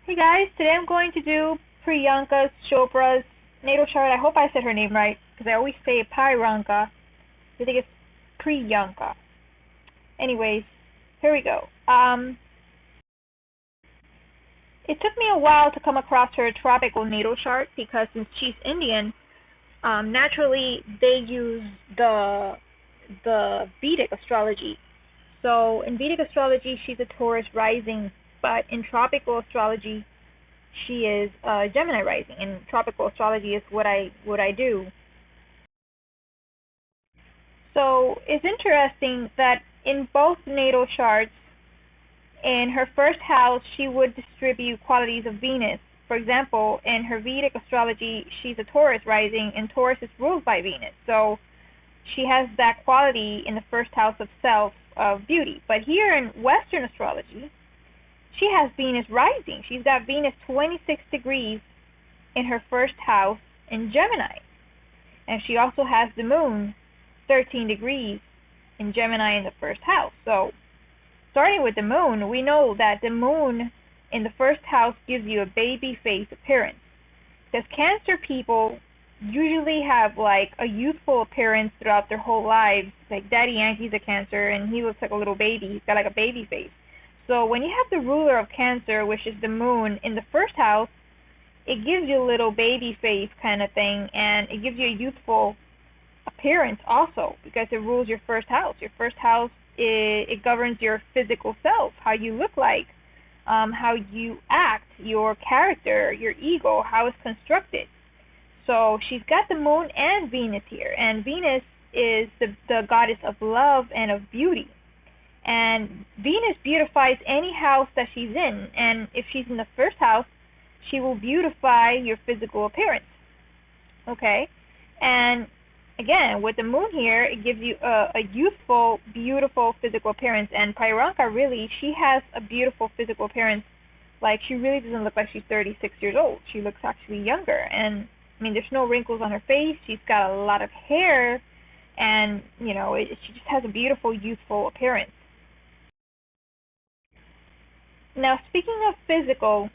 Hey guys, today I'm going to do Priyanka Chopra's natal chart. I hope I said her name right, because I always say Priyanka. I think it's Priyanka. Anyways, here we go. It took me a while to come across her tropical natal chart, because since she's Indian, naturally they use the Vedic astrology. So in Vedic astrology, she's a Taurus rising, but in tropical astrology, she is Gemini rising, and tropical astrology is what I do. So it's interesting that in both natal charts, in her first house, she would distribute qualities of Venus. For example, in her Vedic astrology, she's a Taurus rising, and Taurus is ruled by Venus. So she has that quality in the first house of self, of beauty. But here in Western astrology, she has Venus rising. She's got Venus 26 degrees in her first house in Gemini. And she also has the moon 13 degrees in Gemini in the first house. So starting with the moon, we know that the moon in the first house gives you a baby face appearance. Because Cancer people usually have like a youthful appearance throughout their whole lives. Like Daddy Yankee's a Cancer and he looks like a little baby. He's got like a baby face. So when you have the ruler of Cancer, which is the moon, in the first house, it gives you a little baby face kind of thing, and it gives you a youthful appearance also, because it rules your first house. Your first house, it governs your physical self, how you look like, how you act, your character, your ego, how it's constructed. So she's got the moon and Venus here, and Venus is the goddess of love and of beauty. And Venus beautifies any house that she's in, and if she's in the first house, she will beautify your physical appearance. Okay? And again, with the moon here, it gives you a youthful, beautiful physical appearance. And Priyanka, really, she has a beautiful physical appearance. Like, she really doesn't look like she's 36 years old. She looks actually younger. And, I mean, there's no wrinkles on her face. She's got a lot of hair. And, you know, she just has a beautiful, youthful appearance. Now, speaking of physical,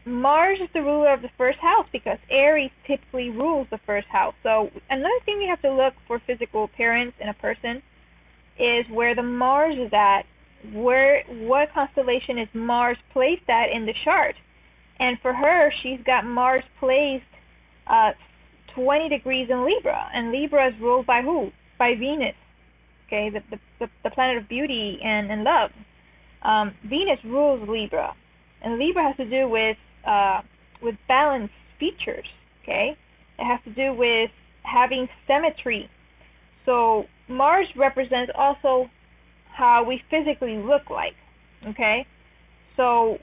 Mars is the ruler of the first house, because Aries typically rules the first house. So another thing we have to look for physical appearance in a person is where the Mars is at. What constellation is Mars placed at in the chart? And for her, she's got Mars placed 20 degrees in Libra, and Libra is ruled by who? By Venus. Okay, the planet of beauty and love. Venus rules Libra, and Libra has to do with balanced features. Okay, it has to do with having symmetry. So Mars represents also how we physically look like. Okay, so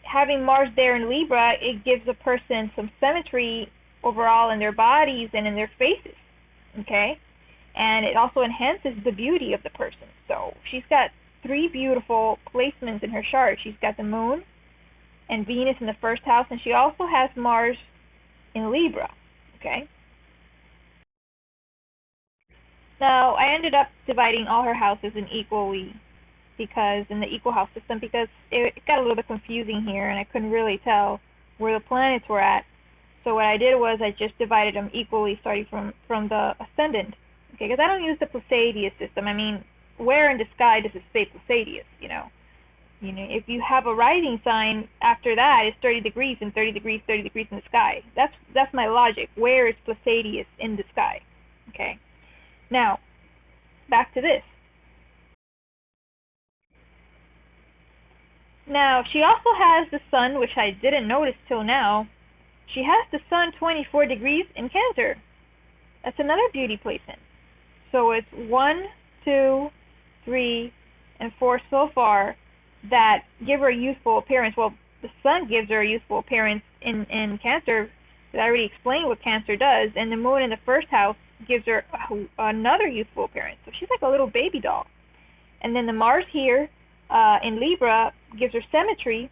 having Mars there in Libra, it gives a person some symmetry overall in their bodies and in their faces. Okay, and it also enhances the beauty of the person. So she's got three beautiful placements in her chart. She's got the moon and Venus in the first house, and she also has Mars in Libra. Okay. Now, I ended up dividing all her houses in equally, because in the equal house system, because it got a little bit confusing here, and I couldn't really tell where the planets were at. So what I did was I just divided them equally, starting from the ascendant. Okay, because I don't use the Pleiadian system. I mean, where in the sky does it say Pleiadian? You know, if you have a rising sign, after that it's 30 degrees and 30 degrees, 30 degrees in the sky. That's my logic. Where is Pleiadian in the sky? Okay. Now, back to this. Now, she also has the sun, which I didn't notice till now. She has the sun 24 degrees in Cancer. That's another beauty placement. So it's 1, 2, 3, and 4 so far that give her a youthful appearance. Well, the sun gives her a youthful appearance in Cancer. I already explained what Cancer does. And the moon in the first house gives her another youthful appearance. So she's like a little baby doll. And then the Mars here in Libra gives her symmetry,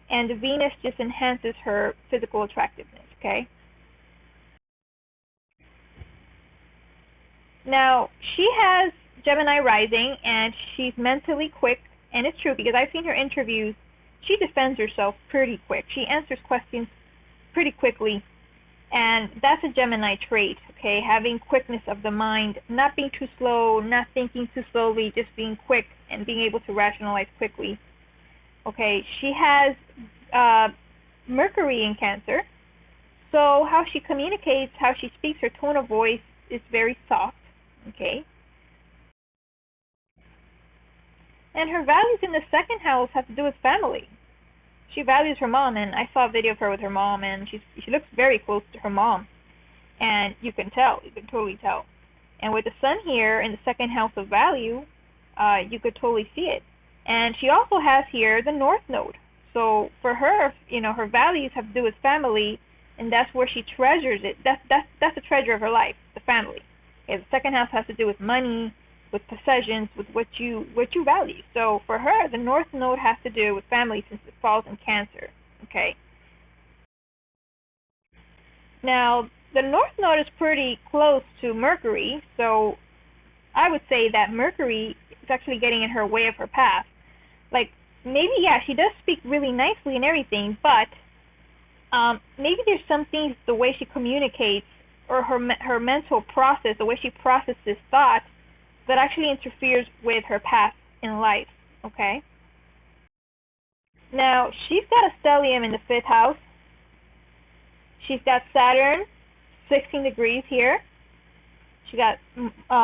and the Venus just enhances her physical attractiveness. Okay. Now, she has Gemini rising, and she's mentally quick, and it's true because I've seen her interviews, she defends herself pretty quick. She answers questions pretty quickly, and that's a Gemini trait, okay? Having quickness of the mind, not being too slow, not thinking too slowly, just being quick and being able to rationalize quickly. Okay, she has Mercury in Cancer, so how she communicates, how she speaks, her tone of voice is very soft, okay? And her values in the second house have to do with family. She values her mom, and I saw a video of her with her mom, and she looks very close to her mom, and you can totally tell. And with the sun here in the second house of value, you could totally see it. And she also has here the North Node. So for her, her values have to do with family, and that's where she treasures it. That's the treasure of her life, the family. Okay, the second house has to do with money, with possessions, with what you value. So for her, the North Node has to do with family since it falls in Cancer. Okay. Now the North Node is pretty close to Mercury, so I would say that Mercury is actually getting in her way of her path. Like maybe she does speak really nicely and everything, but maybe there's some things, the way she communicates or her mental process, the way she processes thought, that actually interferes with her path in life, okay? Now, she's got a stellium in the 5th house. She's got Saturn, 16 degrees here. She got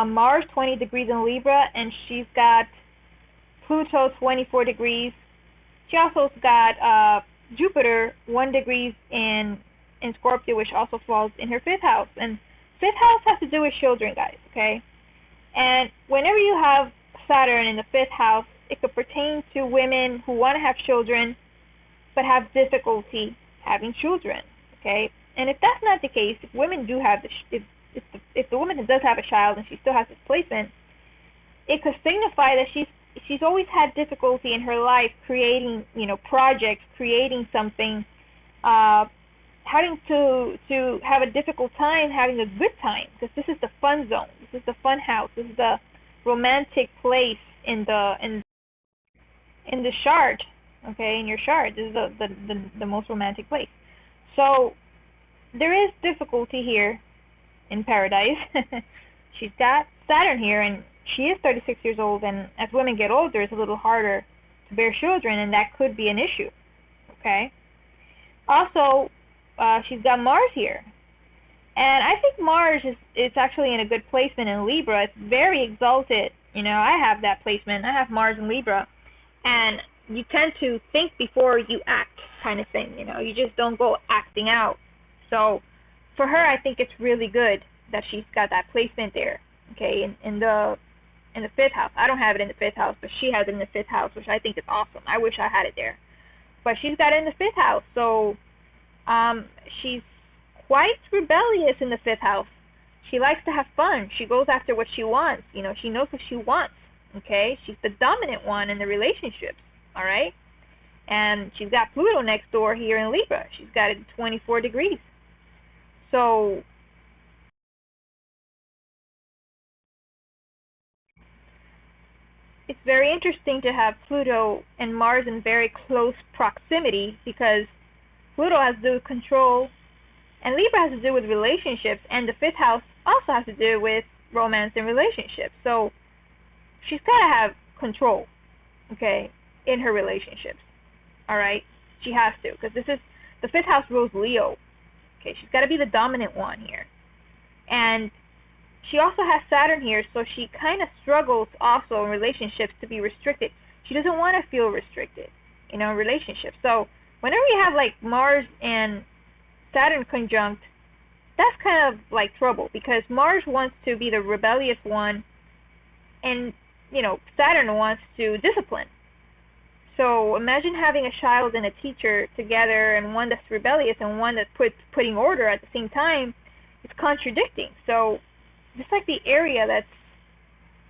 Mars, 20 degrees in Libra, and she's got Pluto, 24 degrees. She also got Jupiter, 1 degree in Scorpio, which also falls in her 5th house. And 5th house has to do with children, guys, okay? And whenever you have Saturn in the 5th house, it could pertain to women who want to have children but have difficulty having children, okay? And if that's not the case, if women do have if the woman does have a child and she still has this placement, it could signify that she's always had difficulty in her life creating, projects, creating something, having to have a difficult time having a good time, because this is the fun zone, this is the fun house, this is the romantic place in the chart, okay, in your chart. This is the most romantic place. So there is difficulty here in paradise. She's got Saturn here, and she is 36 years old, and as women get older, it's a little harder to bear children, and that could be an issue, okay? Also, she's got Mars here, and I think Mars is actually in a good placement in Libra. It's very exalted. I have that placement. I have Mars in Libra, and you tend to think before you act, kind of thing. You just don't go acting out. So for her, I think it's really good that she's got that placement there. Okay, in the 5th house. I don't have it in the 5th house, but she has it in the 5th house, which I think is awesome. I wish I had it there, but she's got it in the 5th house. So she's quite rebellious in the 5th house. She likes to have fun. She goes after what she wants. She knows what she wants. Okay, she's the dominant one in the relationships. All right, and she's got Pluto next door here in Libra. She's got it at 24 degrees. So it's very interesting to have Pluto and Mars in very close proximity, because Pluto has to do with control, and Libra has to do with relationships, and the 5th house also has to do with romance and relationships. So she's got to have control, okay, in her relationships. All right, she has to, because the 5th house rules Leo. Okay, she's got to be the dominant one here, and she also has Saturn here, so she kind of struggles also in relationships to be restricted. She doesn't want to feel restricted, in relationships. So whenever you have like Mars and Saturn conjunct, that's kind of like trouble, because Mars wants to be the rebellious one, and Saturn wants to discipline. So imagine having a child and a teacher together, and one that's rebellious and one that's putting order at the same time. It's contradicting. So it's like the area that's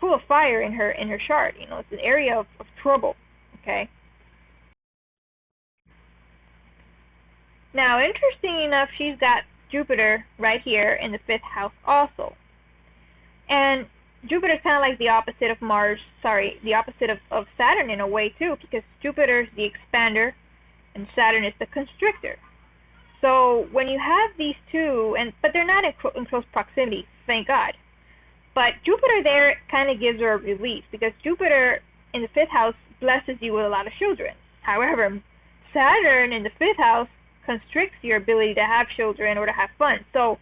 full of fire in her chart. It's an area of trouble. Okay. Now, interesting enough, she's got Jupiter right here in the 5th house also. And Jupiter is kind of like the opposite of the opposite of Saturn in a way too, because Jupiter is the expander and Saturn is the constrictor. So when you have these two, but they're not in close proximity, thank God. But Jupiter there kind of gives her a relief, because Jupiter in the 5th house blesses you with a lot of children. However, Saturn in the 5th house constricts your ability to have children or to have fun. So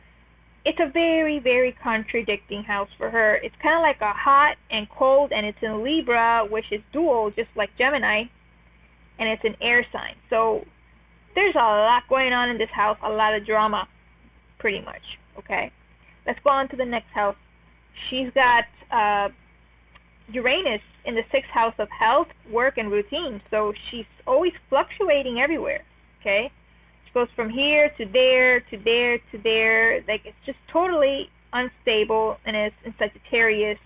it's a very, very contradicting house for her. It's kind of like a hot and cold, and it's in Libra, which is dual, just like Gemini, and it's an air sign. So there's a lot going on in this house, a lot of drama, pretty much. Okay, let's go on to the next house. She's got Uranus in the 6th house of health, work, and routine. So she's always fluctuating everywhere. Okay, she goes from here to there to there to there. Like, it's just totally unstable, and it's in Sagittarius,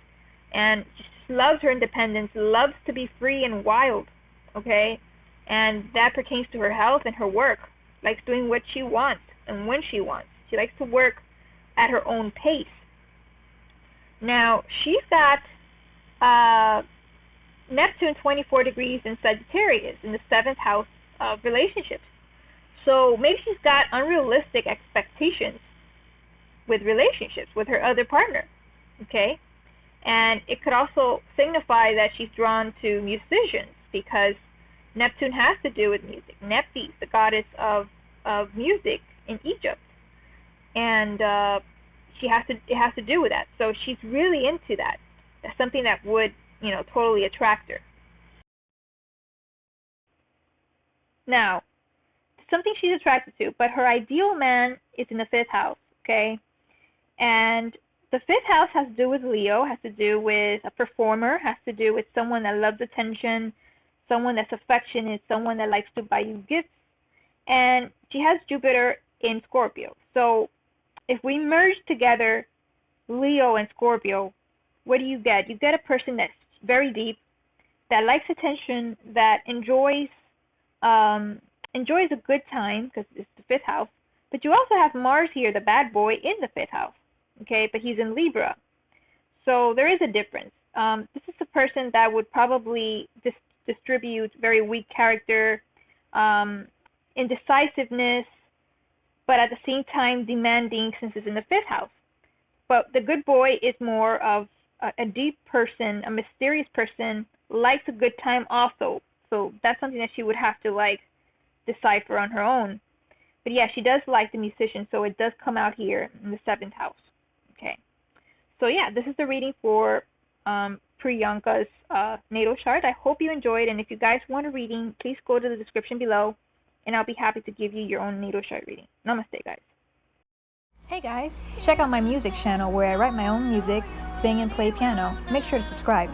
and she just loves her independence, loves to be free and wild. Okay, and that pertains to her health and her work. Likes doing what she wants and when she wants. She likes to work at her own pace. Now, she's got Neptune 24 degrees in Sagittarius in the 7th house of relationships. So maybe she's got unrealistic expectations with relationships with her other partner. Okay? And it could also signify that she's drawn to musicians, because Neptune has to do with music. Nephthys, the goddess of music in Egypt. And it has to do with that. So she's really into that. That's something that would, totally attract her. Now, something she's attracted to, but her ideal man is in the 5th house, okay? And the 5th house has to do with Leo, has to do with a performer, has to do with someone that loves attention, someone that's affectionate, someone that likes to buy you gifts. And she has Jupiter in Scorpio. So if we merge together Leo and Scorpio, what do you get? You get a person that's very deep, that likes attention, that enjoys a good time, because it's the 5th house. But you also have Mars here, the bad boy, in the 5th house. Okay, but he's in Libra. So there is a difference. This is a person that would probably distribute very weak character, indecisiveness, but at the same time demanding, since it's in the 5th house. But the good boy is more of a deep person, a mysterious person, likes a good time also. So that's something that she would have to decipher on her own. But yeah, she does like the musician, so it does come out here in the 7th house. Okay. So yeah, this is the reading for Priyanka's natal chart. I hope you enjoyed, and if you guys want a reading, please go to the description below, and I'll be happy to give you your own natal chart reading. Namaste, guys. Hey guys, check out my music channel where I write my own music, sing, and play piano. Make sure to subscribe.